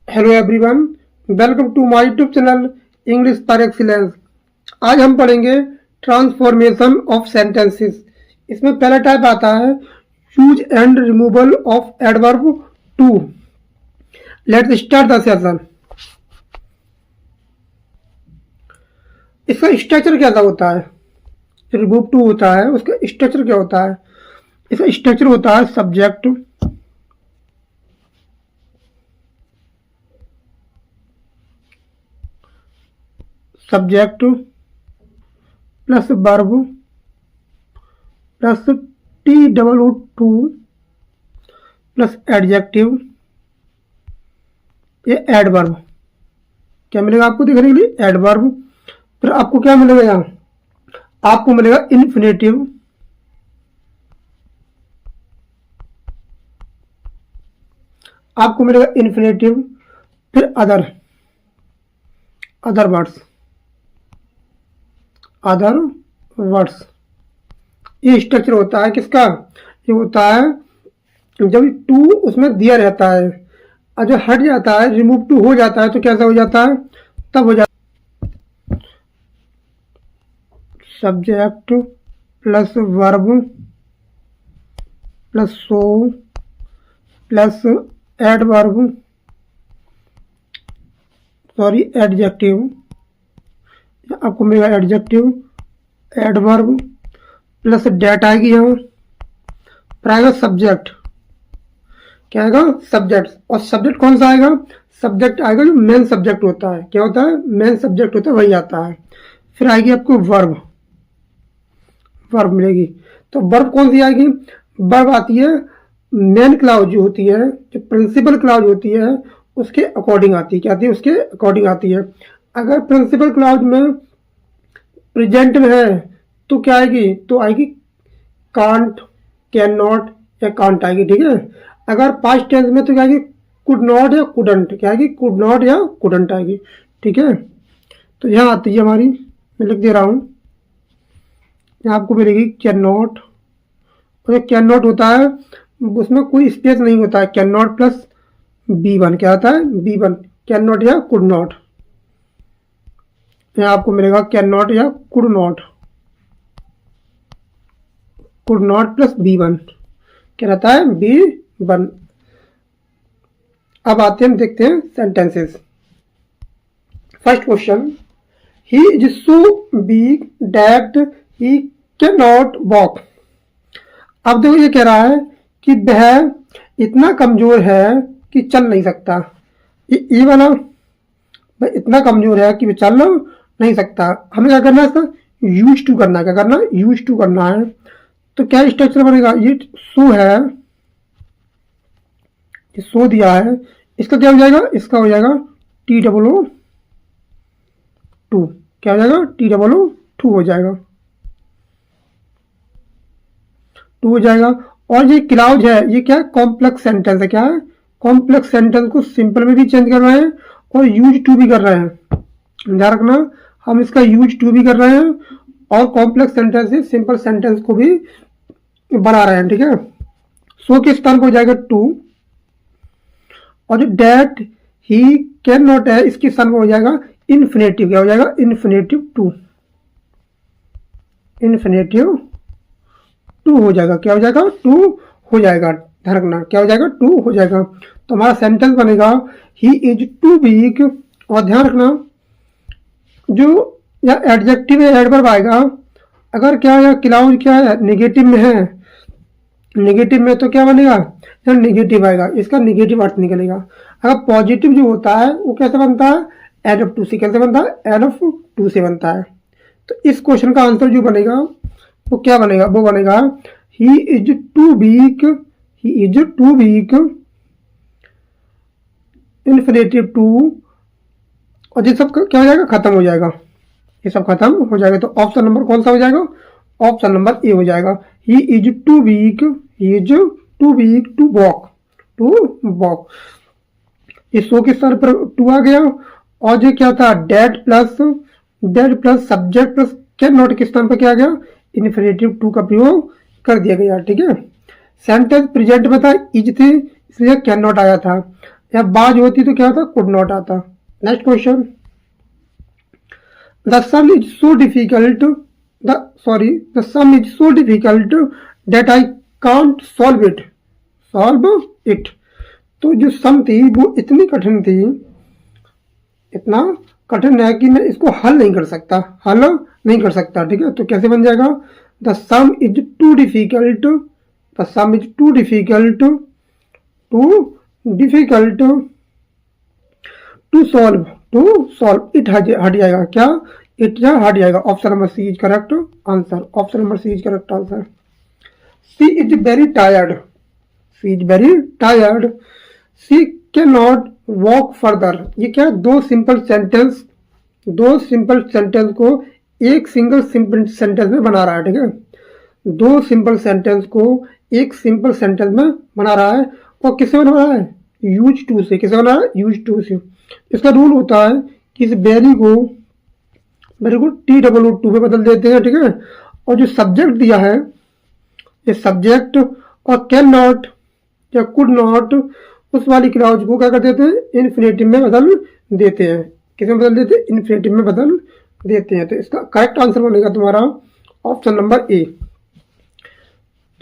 Hello everyone, welcome to my YouTube channel English पर excellence. आज हम पढ़ेंगे ट्रांसफॉर्मेशन ऑफ सेंटेंसेस। इसमें पहला टाइप आता है use and removal of adverb too. Let's start the session. इसका स्ट्रक्चर कैसा होता है? रिमूव टू होता है, उसका स्ट्रक्चर क्या होता है? इसका स्ट्रक्चर होता है subject plus verb plus TOO plus adjective, ये एडवर्ब। क्या मिलेगा आपको देखने के लिए? एडवर्ब। फिर आपको क्या मिलेगा यहाँ? आपको मिलेगा इन्फिनेटिव, आपको मिलेगा इन्फिनेटिव। फिर अदर वर्ड्स। ये स्ट्रक्चर होता है किसका? ये होता है जब टू उसमें दिया रहता है और जो हट जाता है, रिमूव टू हो जाता है, तो कैसा हो जाता है? तब हो जाता है subject plus verb plus so plus adjective. आपको मिलेगा एडजेक्टिव, एडवर्ब प्लस डेट आएगी यहाँ। फिर आएगा सब्जेक्ट। क्या आएगा? सब्जेक्ट। और सब्जेक्ट कौन सा आएगा? सब्जेक्ट आएगा जो मेन सब्जेक्ट होता है। क्या होता है? मेन सब्जेक्ट होता है, वही आता है। फिर आएगी आपको वर्ब मिलेगी। तो वर्ब कौन सी आएगी? वर्ब आती है मेन क्लाउज जो होती है, जो प्रिंसिपल क्लाउज होती है, उसके अकॉर्डिंग आती है। क्या आती है? उसके अकॉर्डिंग आती है। अगर प्रिंसिपल क्लाउज में प्रेजेंट में है तो क्या आएगी? तो आएगी कांट, कैन नॉट या कांट आएगी। ठीक है। अगर पास्ट टेंस में तो क्या आएगी? कुड नॉट या कुडंट। क्या आएगी? कुड नॉट या कुडंट आएगी। ठीक है। तो यहाँ आती है हमारी, मैं लिख दे रहा हूँ, यहाँ आपको मिलेगी कैन नॉट। और कैन नॉट होता है उसमें कोई स्पेस नहीं होता है। कैन नॉट प्लस B1 क्या आता है? B1। कैन नॉट या कुड नॉट। यहाँ आपको मिलेगा कैन नॉट या कुड नॉट प्लस B1 क्या रहता है? B1। अब आते हैं, देखते हैं sentences. First question, he is so big that he can not walk. अब देखो ये कह रहा है कि वह इतना कमजोर है कि चल नहीं सकता। ये वाला भाई इतना कमजोर है कि वह चल नहीं सकता। हमें क्या करना है? इसका यूज टू करना है। क्या करना है? यूज टू करना है। तो क्या स्ट्रक्चर बनेगा? ये सो है, ये सो दिया है, इसका क्या हो जाएगा? इसका हो जाएगा TOO। क्या हो जाएगा? TOO हो जाएगा, 2 हो जाएगा। और ये क्लाउज है, ये क्या है? कॉम्प्लेक्स सेंटेंस है। क्या है? कॉम्प्लेक्स सेंटेंस को सिंपल में भी चेंज कर रहे हैं और यूज टू भी कर रहे हैं। ध्यान रखना, हम इसका यूज टू भी कर रहे हैं और कॉम्प्लेक्स सेंटेंस से सिंपल सेंटेंस को भी बना रहे हैं। ठीक है। सो के स्थान पर हो जाएगा 2 और जो डेट ही कैन नॉट है, इसके स्थान पर हो जाएगा इन्फिनेटिव। क्या हो जाएगा? इन्फिनेटिव 2 हो जाएगा। क्या हो जाएगा? 2 हो जाएगा। ध्यान रखना, क्या हो जाएगा? 2 हो जाएगा। तो हमारा सेंटेंस बनेगा ही इज टू वीक। और ध्यान रखना, जो या एडजेक्टिव या एडवर्ब आएगा, अगर क्या है क्लाउज क्या है? नेगेटिव में है। नेगेटिव में तो क्या बनेगा? या नेगेटिव आएगा, इसका नेगेटिव अर्थ निकलेगा। अगर पॉजिटिव जो होता है वो कैसे बनता है? NF2 से। कैसे बनता है? NF2 से बनता है। तो इस क्वेश्चन का आंसर जो बनेगा वो क्या बनेगा? वो बनेगा he is too weak infinitive 2। और ये सब क्या हो जाएगा? खत्म हो जाएगा। ये सब खत्म हो जाएगा। तो ऑप्शन नंबर कौन सा हो जाएगा? ऑप्शन नंबर ए हो जाएगा। He is too weak to walk. ये सो के स्तर पर 2 आ गया। और जो क्या था? That plus subject plus can not के स्थान पर क्या आ गया? इन्फिनेटिव 2 का प्रयोग कर दिया गया। ठीक है। सेंटेंस प्रेजेंट में था, इज थे, इसलिए कैन नॉट आया था। या बाज होती तो क्या आता, कुड नॉट आता। Next question, the sum is so difficult the sum is so difficult that I can't solve it. तो जो सम थी वो इतनी कठिन थी, इतना कठिन है कि मैं इसको हल नहीं कर सकता, ठीक है। तो कैसे बन जाएगा, the sum is too difficult, the sum is too difficult to solve it हट जाएगा, क्या इट या हट जाएगा। Option number C is correct answer, option number C is correct answer. She is very tired, she is very tired, she can not walk further. ये क्या, दो simple sentence को एक सिंगल सिंपल सेंटेंस में बना रहा है, ठीक है। दो सिंपल सेंटेंस को एक सिंपल सेंटेंस में बना रहा है, और किससे बना रहा है, यूज टू से। किससे बना रहा है, यूज टू से। इसका रूल होता है कि इस वेरी को TWO2 में बदल देते हैं, ठीक है। और जो सब्जेक्ट दिया है, ये सब्जेक्ट और कैन नॉट या कुड नॉट, उस वाली क्लॉज को क्या कर देते हैं, इन्फिनेटिव में बदल देते हैं। किस में बदल देते हैं, इन्फिनेटिव में बदल देते हैं। तो इसका करेक्ट आंसर बनेगा तुम्हारा ऑप्शन नंबर ए।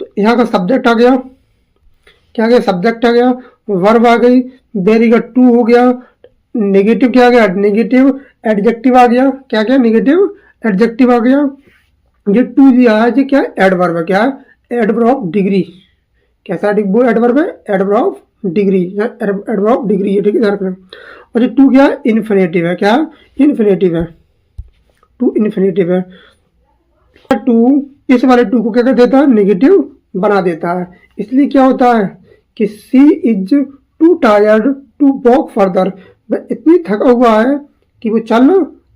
तो यहाँ का सब्जेक्ट आ गया, क्या आ गया, सब्जेक्ट आ गया, वर्ब आ गई, वेरी का टू हो गया, नेगेटिव क्या आ गया, नेगेटिव एडजेक्टिव आ गया, क्या क्या, नेगेटिव एडजेक्टिव आ गया। ये टू दिया है, ये क्या है, एडवर्ब है, क्या है, एडवर्ब ऑफ डिग्री। कैसा एडवर्ब है, adverb of degree, adverb of degree है, ठीक है, ध्यान रखना। और ये टू क्या है, इन्फिनेटिव है, क्या इन्फिनेटिव है, टू इन्फिनेटिव है। टू इस वाले टू को क्या कर देता है, नेगेटिव बना देता है। इसलिए क्या होता है कि C is too tired to walk further, वह इतनी थका हुआ है कि वो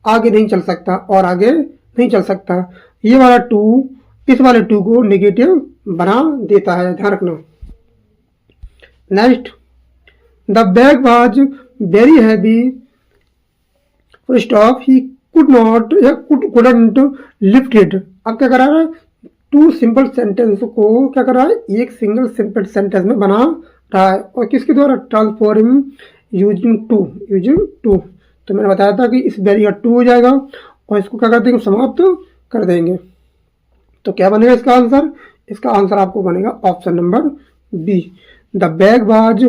आगे नहीं चल सकता, और आगे नहीं चल सकता। ये वाला टू इस वाले टू को नेगेटिव बना देता है, ध्यान रखना। Next, the bag was very heavy, full stop, he could not या कुडंट लिफ्ट इट। अब क्या कर रहा है, टू सिंपल सेंटेंस को क्या कर रहा है, एक सिंगल सिंपल सेंटेंस में बना रहा है, और किसके द्वारा, ट्रांसफॉर्म यूजिंग टू। तो मैंने बताया था कि इस वेरी का टू हो जाएगा, और इसको क्या कर देंगे, समाप्त कर देंगे। तो क्या बनेगा इसका आंसर, इसका आंसर आपको बनेगा option number B, the bag was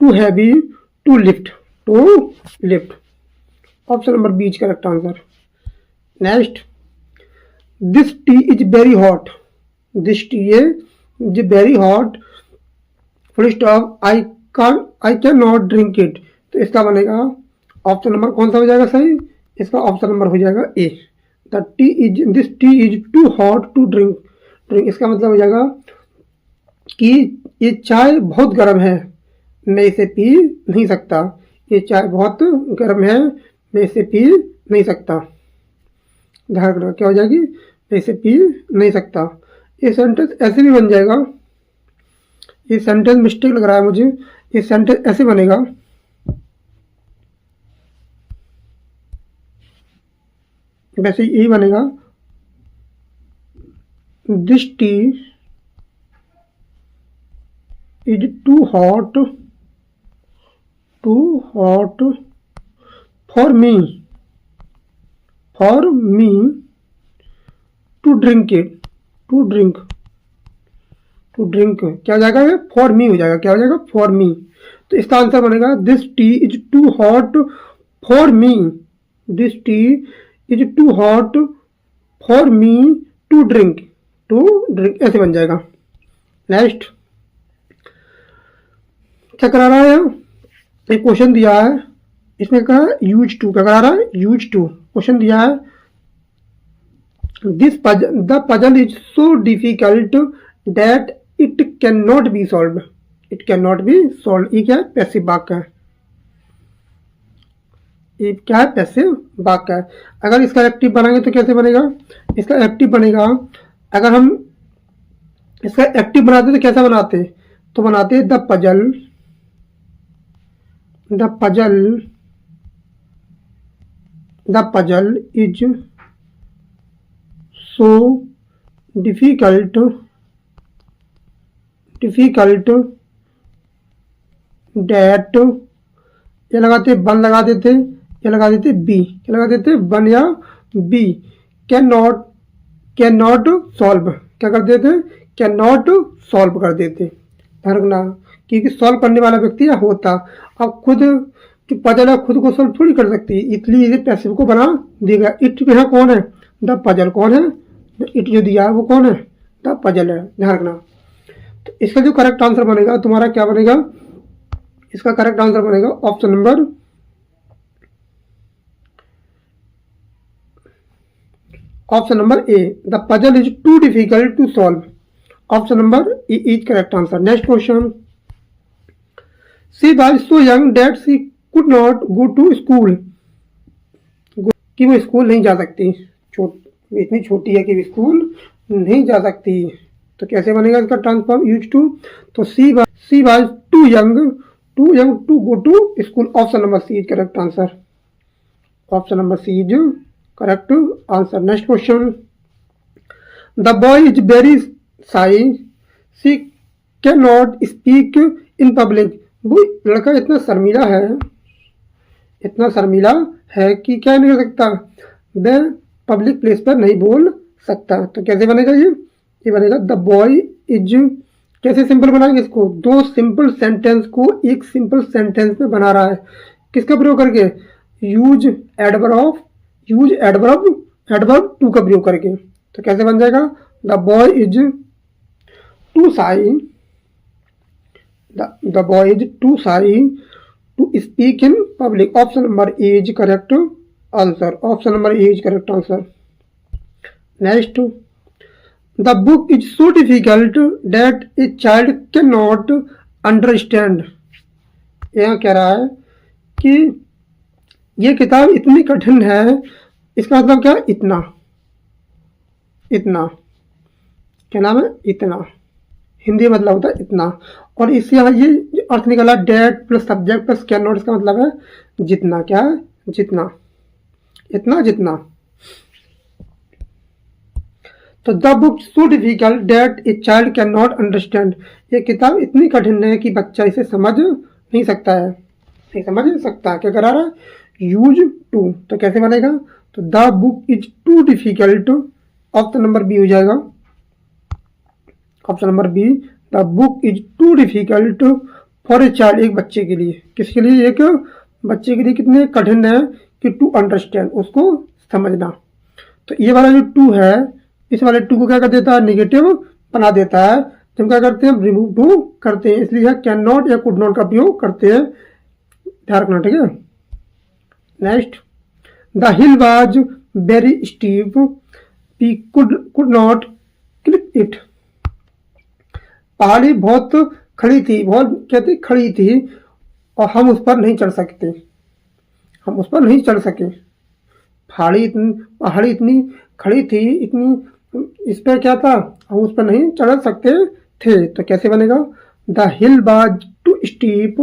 too heavy to lift, option number B is correct answer. Next, this tea is very hot, this tea is very hot, full stop, I can not drink it. तो इसका बनेगा option number कौन सा हो जाएगा सही, इसका option number हो जाएगा A, this tea is too hot to drink. इसका मतलब हो जाएगा कि ये चाय बहुत गर्म है, मैं इसे पी नहीं सकता। ये चाय बहुत गर्म है, मैं इसे पी नहीं सकता। ध्यान रखना, क्या हो जाएगी, मैं इसे पी नहीं सकता। ये सेंटेंस ऐसे भी बन जाएगा, ये सेंटेंस मिस्टेक लग रहा है मुझे, ये सेंटेंस ऐसे बनेगा, वैसे यही बनेगा, this tea is too hot for me to drink it, to drink क्या हो जाएगा, फॉर मी हो जाएगा, क्या हो जाएगा, फॉर मी। तो इसका आंसर बनेगा, this tea is too hot for me, this tea is too hot for me to drink, ऐसे बन जाएगा। नेक्स्ट, क्या करा रहा है, एक क्वेश्चन दिया है, इसमें कहा यूज टू, क्या करा रहा है, यूज टू क्वेश्चन दिया है, the puzzle is so difficult that it can not B solve, ये क्या है, पैसिव वाक्य है, ये क्या है, पैसिव वाक्य है। अगर इसका एक्टिव बनाएंगे तो कैसे बनेगा, इसका एक्टिव बनेगा, अगर हम इसका एक्टिव बनाते तो कैसा बनाते, तो बनाते the puzzle is so difficult that, ये लगाते वन लगा देते, ये लगा देते बी, क्या लगा देते वन या बी। कैन नॉट सॉल्व, क्या कर देते कैन नॉट सॉल्व कर देते। ध्यान रखना, क्योंकि सॉल्व करने वाला व्यक्ति होता, अब खुद कि पजल है खुद को सॉल्व थोड़ी कर सकती, इसलिए ये पैसिव को बना देगा। इट यहाँ कौन है, द पजल कौन है, इट जो दिया है वो कौन है, द पजल है। ध्यान रखना, तो इसका जो करेक्ट आंसर बनेगा तुम्हारा क्या बनेगा, इसका करेक्ट आंसर बनेगा option number A, the puzzle is too difficult to solve. Option number A is correct answer. Next question, she was so young that she could not go to school, कि वो school नहीं जा सकती, इतनी छोटी है कि वो स्कूल नहीं जा सकती। तो कैसे बनेगा इसका ट्रांसफॉर्म, यूज टू, तो she was too young to go to school. Option number C is correct answer. Option number C is correct answer. Next question, the boy is very shy she can not speak in public, वो लड़का इतना शर्मीला है कि क्या नहीं कर सकता, वह पब्लिक प्लेस पर नहीं बोल सकता। तो कैसे बनेगा ये बनेगा द बॉय इज, कैसे सिंपल बनाएंगे इसको, दो सिंपल सेंटेंस को एक सिंपल सेंटेंस में बना रहा है, किसका प्रयोग करके, यूज एडवर्ब टू का प्रयोग करके। तो कैसे बन जाएगा, द बॉय इज टू शाई, the boy is too shy to speak in public. Option number A is correct answer. Option number A is correct answer. Next, the book is so difficult that a child cannot understand. यहाँ कह रहा है कि ये किताब इतनी कठिन है, इसका मतलब क्या, इतना क्या नाम है, इतना, हिंदी मतलब होता है इतना। और इससे यहाँ ये अर्थ निकला that plus subject plus can not, इसका मतलब है जितना, क्या है, जितना। तो the book so difficult that a child can not understand, ये किताब इतनी कठिन है कि बच्चा इसे समझ नहीं सकता। क्या करा रहा है, यूज टू। तो कैसे बनेगा, तो the book is too difficult, option number B हो जाएगा। Option number B, the book is too difficult for a child, एक बच्चे के लिए, किसके लिए, एक बच्चे के लिए कितने कठिन है कि टू अंडरस्टैंड, उसको समझना। तो ये वाला जो टू है, इस वाले टू को क्या कर देता है, निगेटिव बना देता है। जब क्या करते हैं, रिमूव टू करते हैं, इसलिए कैन नॉट या कुड नॉट का प्रयोग करते हैं। ध्यान रखना, ठीक है। Next, the hill was very steep we could not climb it, पहाड़ी बहुत खड़ी थी और हम उस पर नहीं चढ़ सके। पहाड़ी इतनी खड़ी थी, इस पर क्या था, हम उस पर नहीं चढ़ सकते थे। तो कैसे बनेगा, the hill was too steep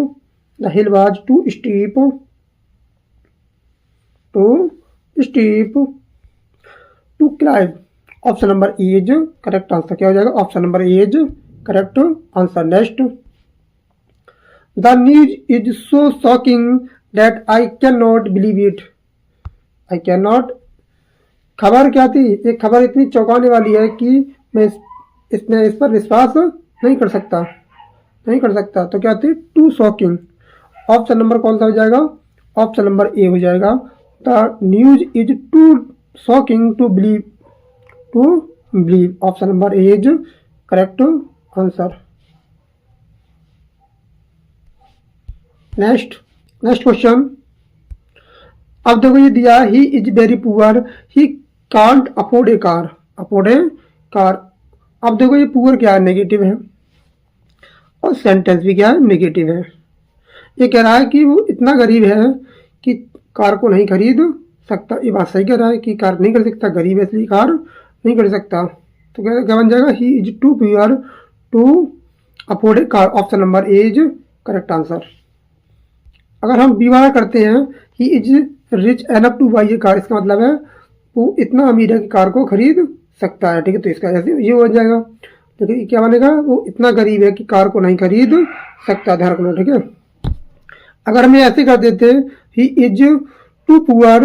to climb. Option number A is correct answer. क्या हो जाएगा, option number A is correct answer. Next, the news is so shocking that I can not believe it, खबर क्या थी, एक खबर इतनी चौंकाने वाली है कि मैं इस पर विश्वास नहीं कर सकता। तो क्या थी, टू शॉकिंग। ऑप्शन नंबर कौन सा हो जाएगा, ऑप्शन नंबर ए हो जाएगा, the news is too shocking to believe. Option number A is correct answer. Next question, अब देखो ये दिया, he is very poor he can't afford a car. अब देखो ये पुअर क्या है, नेगेटिव है, और सेंटेंस भी क्या है, नेगेटिव है। ये कह रहा है कि वो इतना गरीब है कि कार को नहीं खरीद सकता। ये बात सही कह रहा है कि कार नहीं कर सकता, गरीब है इसलिए कार नहीं कर सकता। तो क्या बन जाएगा, he is too poor to afford a car. Option number A is correct answer. अगर हम बी वाला करते हैं, he is rich enough to buy a car, इसका मतलब है वो इतना अमीर है कि कार को खरीद सकता है। ठीक है, तो इसका ऐसे ये हो जाएगा। देखिए क्या बनेगा, वो इतना गरीब है कि कार को नहीं खरीद सकता। ध्यान रखना, ठीक है। अगर हम ऐसे कर देते, he is too poor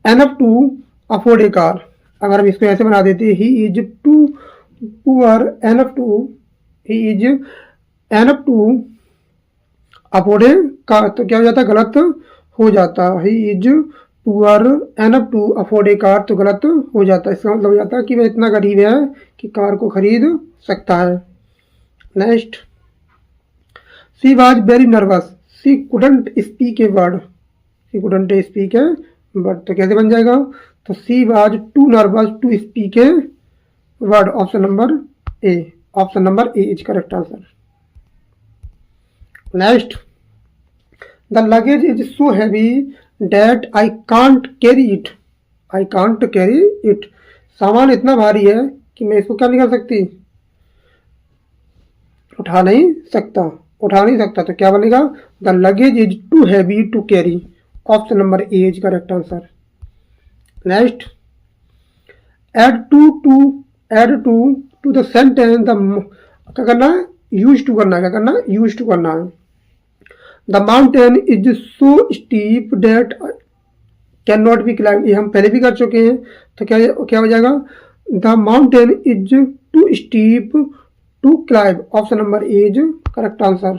enough to afford a car, अगर हम इसको ऐसे बना देते, he is too poor enough to, he is enough to afford a car, तो क्या हो जाता, गलत हो जाता। He is poor enough to afford a car, तो गलत हो जाता। इसका मतलब हो जाता है कि वह इतना गरीब है कि कार को खरीद सकता है। Next, she was very nervous, she couldn't speak a word, she couldn't speak a word, तो कैसे बन जाएगा, तो she was too nervous to speak a word, option number A, option number A is correct answer. Next, the luggage is so heavy that I can't carry it, I can't carry it, सामान इतना भारी है कि मैं इसको क्या नहीं कर सकती, उठा नहीं सकता, उठा नहीं सकता, तो क्या बनेगा, the luggage is too heavy to carry, option number A is correct answer. Next, add to the sentence the, क्या करना है, यूज टू करना है, क्या करना है, यूज टू करना है। The mountain is so steep date can not B climb, ये हम पहले भी कर चुके हैं, तो क्या हो जाएगा, the mountain is too steep to climb, option number A is correct answer.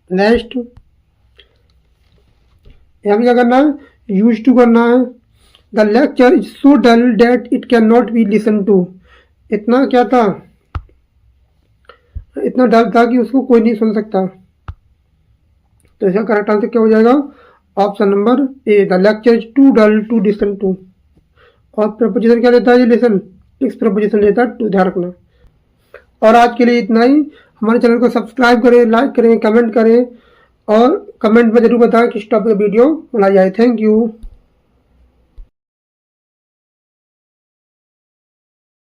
Next, यहाँ भी क्या करना है, यूज टू करना है। The lecture is so dull that it can not be listen to, इतना क्या था, इतना डर था कि उसको कोई नहीं सुन सकता, तो इसका करेक्ट आंसर क्या हो जाएगा, option number A, the lecture is too dull to listen to. और प्रपोजिशन क्या देता है, ये लिसन, इस प्रपोजिशन देता है टू, ध्यान रखना। और आज के लिए इतना ही, हमारे चैनल को सब्सक्राइब करें, लाइक करें, कमेंट करें, और कमेंट में जरूर बताएं किस टॉपिक वीडियो बनाई जाए। Thank you.